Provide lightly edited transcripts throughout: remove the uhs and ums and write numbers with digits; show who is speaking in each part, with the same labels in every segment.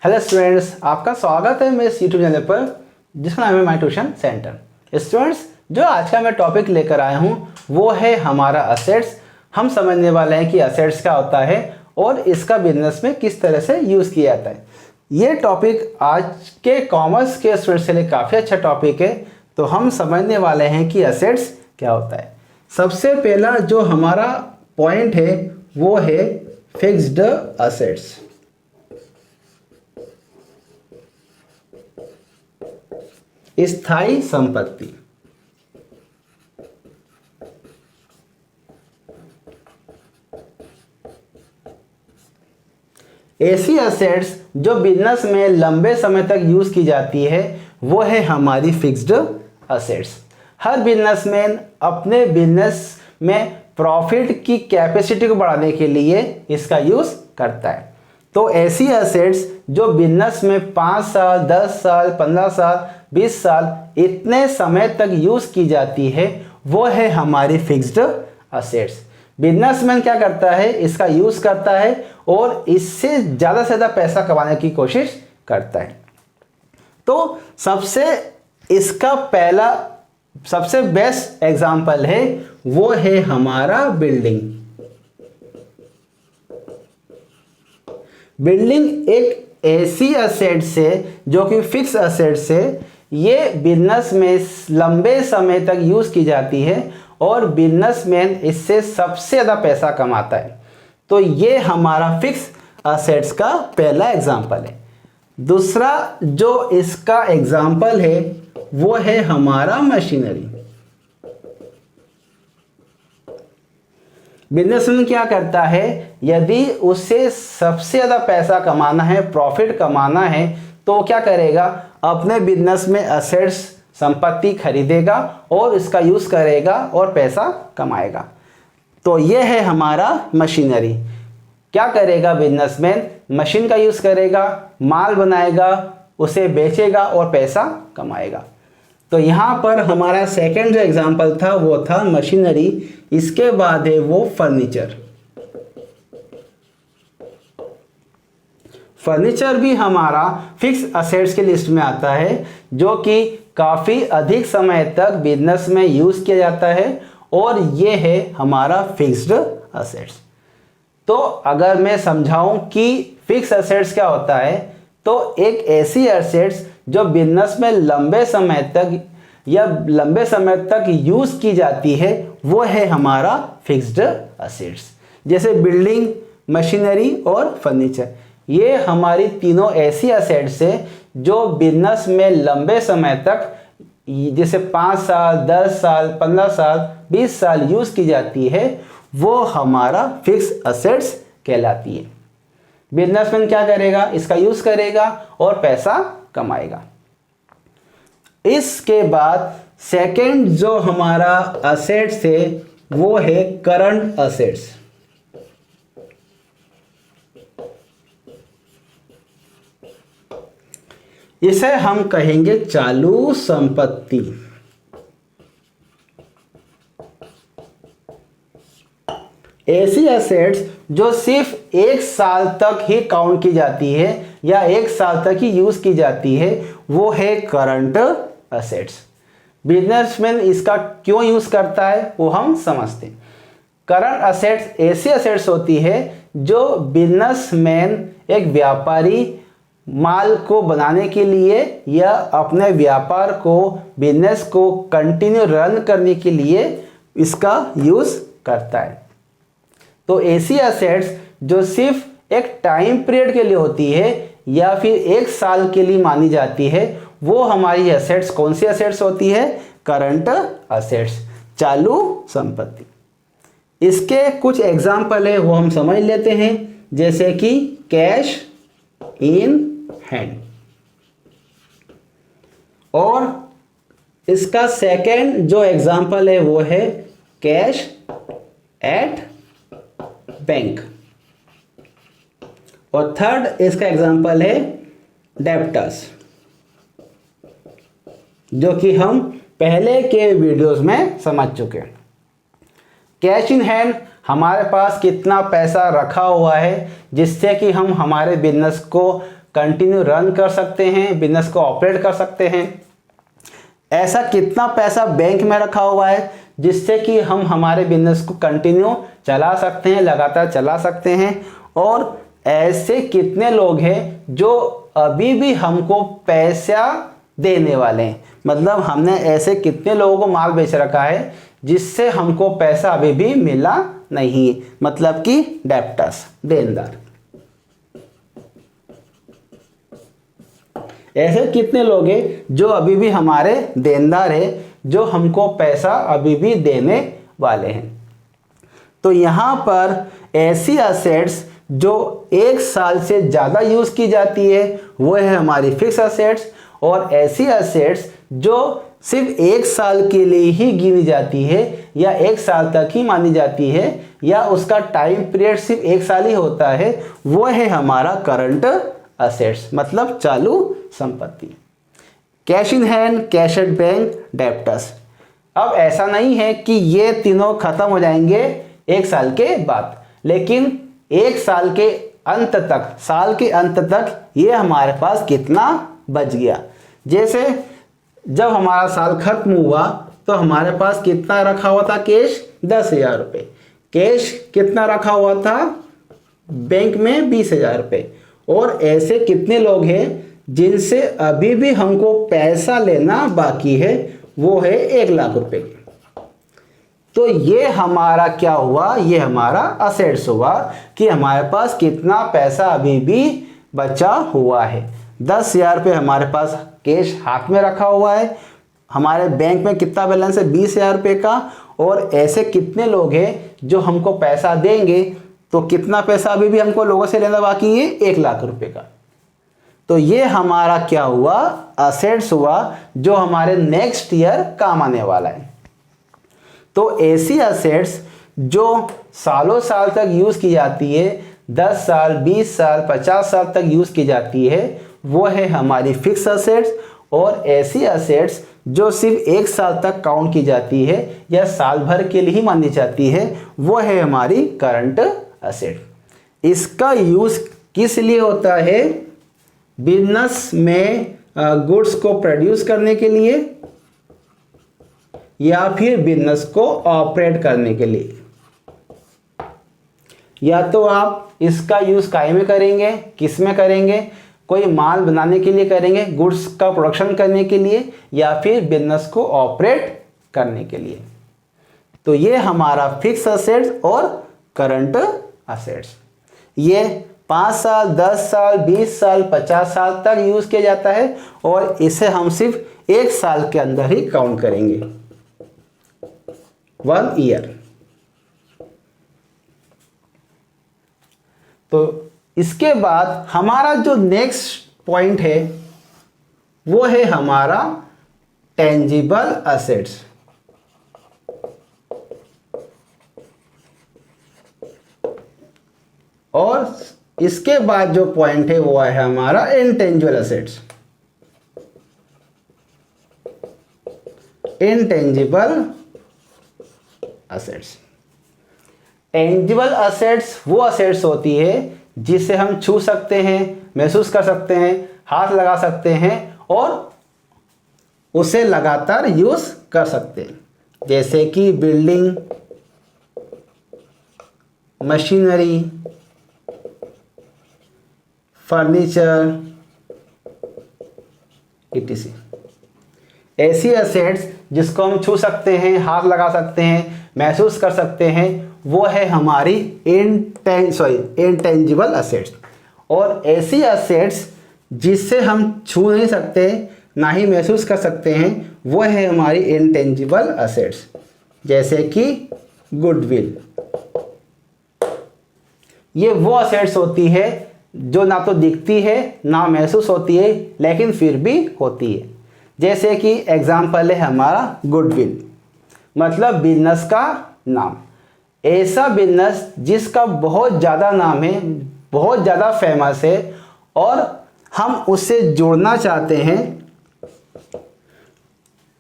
Speaker 1: Hello students, आपका स्वागत है मेरे यूट्यूब चैनल पर जिसका नाम है माय ट्यूशन सेंटर। स्टूडेंट्स, जो आज का मैं टॉपिक लेकर आया हूँ वो है हमारा असेट्स। हम समझने वाले हैं कि असेट्स क्या होता है और इसका बिजनेस में किस तरह से यूज़ किया जाता है। ये टॉपिक आज के कॉमर्स के स्टूडेंट्स के लिए काफ़ी अच्छा टॉपिक है। तो हम समझने वाले हैं कि असेट्स क्या होता है। सबसे पहला जो हमारा पॉइंट है वो है फिक्स्ड असेट्स। स्थायी संपत्ति। ऐसी असेट्स जो बिजनेस में लंबे समय तक यूज की जाती है वो है हमारी फिक्स्ड असेट्स। हर बिजनेसमैन अपने बिजनेस में प्रॉफिट की कैपेसिटी को बढ़ाने के लिए इसका यूज करता है। तो ऐसी असेट्स जो बिजनेस में 5 साल, 10 साल, 15 साल, 20 साल इतने समय तक यूज की जाती है वो है हमारी फिक्स्ड असेट्स। बिजनेसमैन क्या करता है, इसका यूज करता है और इससे ज़्यादा से ज़्यादा पैसा कमाने की कोशिश करता है। तो इसका पहला सबसे बेस्ट एग्जाम्पल है वो है हमारा बिल्डिंग। बिल्डिंग एक ऐसी असेट से जो कि फिक्स असेट से ये बिजनेस में लंबे समय तक यूज की जाती है और बिजनेसमैन इससे सबसे ज़्यादा पैसा कमाता है। तो ये हमारा फिक्स असेट्स का पहला एग्जाम्पल है। दूसरा जो इसका एग्जाम्पल है वो है हमारा मशीनरी। बिजनेसमैन क्या करता है, यदि उसे सबसे ज़्यादा पैसा कमाना है, प्रॉफिट कमाना है, तो क्या करेगा, अपने बिजनेस में असेट्स संपत्ति खरीदेगा और इसका यूज़ करेगा और पैसा कमाएगा। तो ये है हमारा मशीनरी। क्या करेगा बिजनेसमैन, मशीन का यूज़ करेगा, माल बनाएगा, उसे बेचेगा और पैसा कमाएगा। तो यहाँ पर हमारा सेकंड जो एग्जाम्पल था वो था मशीनरी। इसके बाद है वो फर्नीचर। फर्नीचर भी हमारा फिक्स असेट्स की लिस्ट में आता है जो कि काफ़ी अधिक समय तक बिजनेस में यूज़ किया जाता है और ये है हमारा फिक्स्ड असेट्स। तो अगर मैं समझाऊं कि फिक्स असेट्स क्या होता है, तो एक ऐसी असेट्स जो बिजनेस में लंबे समय तक यूज़ की जाती है वो है हमारा फिक्स्ड असेट्स। जैसे बिल्डिंग, मशीनरी और फर्नीचर, ये हमारी तीनों ऐसी असेट्स है जो बिजनेस में लंबे समय तक जैसे 5 साल, 10 साल, 15 साल, 20 साल यूज़ की जाती है, वो हमारा फिक्स असेट्स कहलाती है। बिजनेसमैन क्या करेगा, इसका यूज़ करेगा और पैसा कमाएगा। इसके बाद सेकंड जो हमारा असेट्स है वो है करंट असेट्स। इसे हम कहेंगे चालू संपत्ति। ऐसी असेट्स जो सिर्फ 1 साल तक ही काउंट की जाती है या 1 साल तक ही यूज की जाती है वो है करंट असेट्स। बिजनेसमैन इसका क्यों यूज करता है वो हम समझते हैं। करंट असेट्स ऐसी असेट्स होती है जो बिजनेसमैन, एक व्यापारी, माल को बनाने के लिए या अपने व्यापार को, बिजनेस को कंटिन्यू रन करने के लिए इसका यूज करता है। तो ऐसी असेट्स जो सिर्फ एक टाइम पीरियड के लिए होती है या फिर 1 साल के लिए मानी जाती है वो हमारी असेट्स कौन सी असेट्स होती है, करंट असेट्स, चालू संपत्ति। इसके कुछ एग्जाम्पल है वो हम समझ लेते हैं, जैसे कि कैश इन हैंड। और इसका सेकंड जो एग्जाम्पल है वो है कैश एट बैंक। और थर्ड इसका एग्जाम्पल है डेब्टर्स, जो कि हम पहले के वीडियोस में समझ चुके हैं। कैश इन हैंड हमारे पास कितना पैसा रखा हुआ है जिससे कि हम हमारे बिजनेस को कंटिन्यू रन कर सकते हैं, बिजनेस को ऑपरेट कर सकते हैं। ऐसा कितना पैसा बैंक में रखा हुआ है जिससे कि हम हमारे बिजनेस को कंटिन्यू चला सकते हैं, लगातार चला सकते हैं। और ऐसे कितने लोग हैं जो अभी भी हमको पैसा देने वाले हैं, मतलब हमने ऐसे कितने लोगों को माल बेच रखा है जिससे हमको पैसा अभी भी मिला नहीं, मतलब कि डेप्टर्स, देनदार। ऐसे कितने लोग हैं जो अभी भी हमारे देनदार है, जो हमको पैसा अभी भी देने वाले हैं। तो यहाँ पर ऐसी असेट्स जो 1 साल से ज़्यादा यूज़ की जाती है वो है हमारी फिक्स असेट्स, और ऐसी असेट्स जो सिर्फ 1 साल के लिए ही गिनी जाती है या 1 साल तक ही मानी जाती है या उसका टाइम पीरियड सिर्फ 1 साल ही होता है, वो है हमारा करंट असेट्स, मतलब चालू संपत्ति। Cash in hand, cash at bank, debtors. अब ऐसा नहीं है कि ये तीनों खत्म हो जाएंगे 1 साल के बाद, लेकिन 1 साल के अंत तक, साल के अंत तक ये हमारे पास कितना बच गया। जैसे जब हमारा साल खत्म हुआ तो हमारे पास कितना रखा हुआ था कैश, 10,000 रुपये। कैश कितना रखा हुआ था बैंक में, 20,000 रुपये। और ऐसे कितने लोग हैं जिनसे अभी भी हमको पैसा लेना बाकी है, वो है 1 लाख रुपए। तो ये हमारा क्या हुआ, ये हमारा असेट्स हुआ कि हमारे पास कितना पैसा अभी भी बचा हुआ है। 10,000 रुपये हमारे पास कैश हाथ में रखा हुआ है, हमारे बैंक में कितना बैलेंस है, 20,000 रुपये का। और ऐसे कितने लोग हैं जो हमको पैसा देंगे, तो कितना पैसा अभी भी हमको लोगों से लेना बाकी है, 1 लाख रुपए का। तो ये हमारा क्या हुआ, असेट्स हुआ जो हमारे नेक्स्ट ईयर काम आने वाला है। तो ऐसी असेट्स जो सालों साल तक यूज की जाती है, 10 साल, 20 साल, 50 साल तक यूज की जाती है, वो है हमारी फिक्स असेट्स। और ऐसी असेट्स जो सिर्फ 1 साल तक काउंट की जाती है या साल भर के लिए ही मानी जाती है, वो है हमारी करंट असेट। इसका यूज किस लिए होता है, बिजनेस में गुड्स को प्रोड्यूस करने के लिए या फिर बिजनेस को ऑपरेट करने के लिए। या तो आप इसका यूज काय में करेंगे, किस में करेंगे, कोई माल बनाने के लिए करेंगे, गुड्स का प्रोडक्शन करने के लिए, या फिर बिजनेस को ऑपरेट करने के लिए। तो ये हमारा फिक्स असेट्स और करंट असेट्स, ये 5 साल, 10 साल, 20 साल, 50 साल तक यूज किया जाता है, और इसे हम सिर्फ 1 साल के अंदर ही काउंट करेंगे, 1 ईयर। तो इसके बाद हमारा जो नेक्स्ट पॉइंट है वो है हमारा टेंजिबल असेट्स। और इसके बाद जो पॉइंट है वो है हमारा intangible assets. Intangible assets, tangible assets वो असेट्स होती है जिसे हम छू सकते हैं, महसूस कर सकते हैं, हाथ लगा सकते हैं और उसे लगातार यूज कर सकते हैं, जैसे कि बिल्डिंग, मशीनरी, फर्नीचर, etc। ऐसी असेट्स जिसको हम छू सकते हैं, हाथ लगा सकते हैं, महसूस कर सकते हैं, वो है हमारी इंटेंजिबल असेट्स। और ऐसी असेट्स जिससे हम छू नहीं सकते, ना ही महसूस कर सकते हैं, वो है हमारी इंटेंजिबल असेट्स, जैसे कि गुडविल। ये वो असेट्स होती है जो ना तो दिखती है ना महसूस होती है, लेकिन फिर भी होती है। जैसे कि एग्जाम्पल है हमारा गुडविल, मतलब बिजनेस का नाम। ऐसा बिजनेस जिसका बहुत ज़्यादा नाम है, बहुत ज़्यादा फेमस है, और हम उससे जुड़ना चाहते हैं,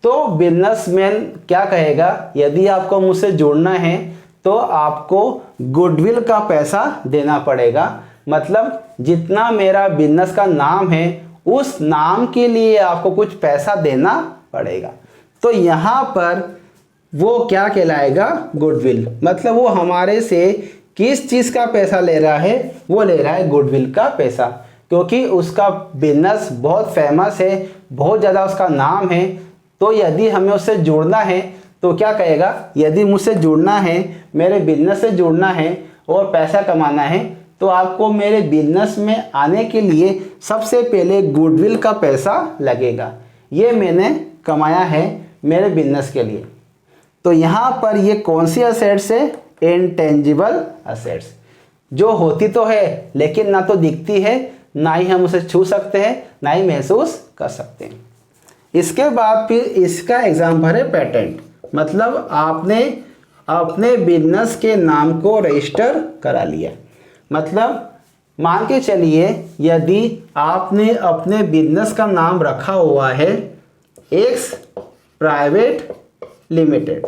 Speaker 1: तो बिजनेसमैन क्या कहेगा, यदि आपको मुझसे जुड़ना है तो आपको गुडविल का पैसा देना पड़ेगा, मतलब जितना मेरा बिजनेस का नाम है उस नाम के लिए आपको कुछ पैसा देना पड़ेगा। तो यहाँ पर वो क्या कहलाएगा, गुडविल। मतलब वो हमारे से किस चीज़ का पैसा ले रहा है, वो ले रहा है गुडविल का पैसा, क्योंकि उसका बिजनेस बहुत फेमस है, बहुत ज़्यादा उसका नाम है। तो यदि हमें उससे जुड़ना है तो क्या कहेगा, यदि मुझसे जुड़ना है, मेरे बिजनेस से जुड़ना है और पैसा कमाना है, तो आपको मेरे बिजनेस में आने के लिए सबसे पहले गुडविल का पैसा लगेगा। ये मैंने कमाया है मेरे बिजनेस के लिए। तो यहाँ पर ये कौन सी असेट्स है, इनटेंजिबल असेट्स, जो होती तो है लेकिन ना तो दिखती है, ना ही हम उसे छू सकते हैं, ना ही महसूस कर सकते हैं। इसके बाद फिर इसका एग्जाम्पल है पेटेंट। मतलब आपने अपने बिजनेस के नाम को रजिस्टर करा लिया। मतलब मान के चलिए यदि आपने अपने बिजनेस का नाम रखा हुआ है एक्स प्राइवेट लिमिटेड,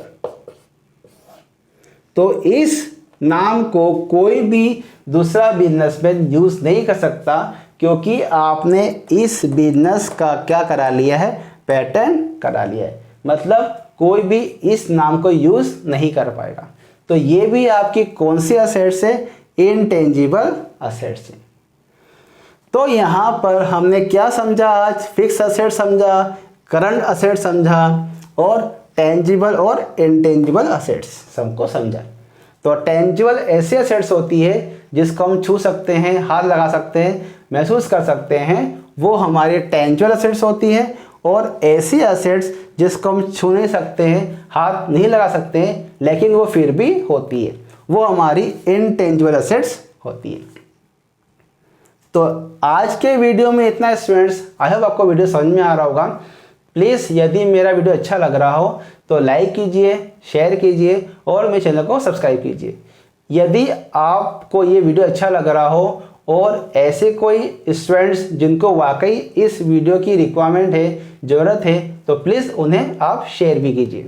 Speaker 1: तो इस नाम को कोई भी दूसरा बिजनेसमैन यूज़ नहीं कर सकता, क्योंकि आपने इस बिजनेस का क्या करा लिया है, पेटेंट करा लिया है। मतलब कोई भी इस नाम को यूज़ नहीं कर पाएगा। तो ये भी आपकी कौन सी असेट्स है, इनटेंजिबल असेट्स है। तो यहाँ पर हमने क्या समझा आज, फिक्स असेट समझा, करंट असेट समझा और टेंजिबल और इनटेंजिबल असेट्स सबको समझा। तो टेंजिबल ऐसी असेट्स होती है जिसको हम छू सकते हैं, हाथ लगा सकते हैं, महसूस कर सकते हैं, वो हमारी टेंजिबल असेट्स होती है। और ऐसी असेट्स जिसको हम छू नहीं सकते हैं, हाथ नहीं लगा सकते हैं, लेकिन वो फिर भी होती है, वो हमारी इनटेंजिबल असेट्स होती है। तो आज के वीडियो में इतना स्टूडेंट्स। आई होप आपको वीडियो समझ में आ रहा होगा। प्लीज़ यदि मेरा वीडियो अच्छा लग रहा हो तो लाइक कीजिए, शेयर कीजिए और मेरे चैनल को सब्सक्राइब कीजिए। यदि आपको ये वीडियो अच्छा लग रहा हो और ऐसे कोई स्टूडेंट्स जिनको वाकई इस वीडियो की रिक्वायरमेंट है, ज़रूरत है, तो प्लीज़ उन्हें आप शेयर भी कीजिए।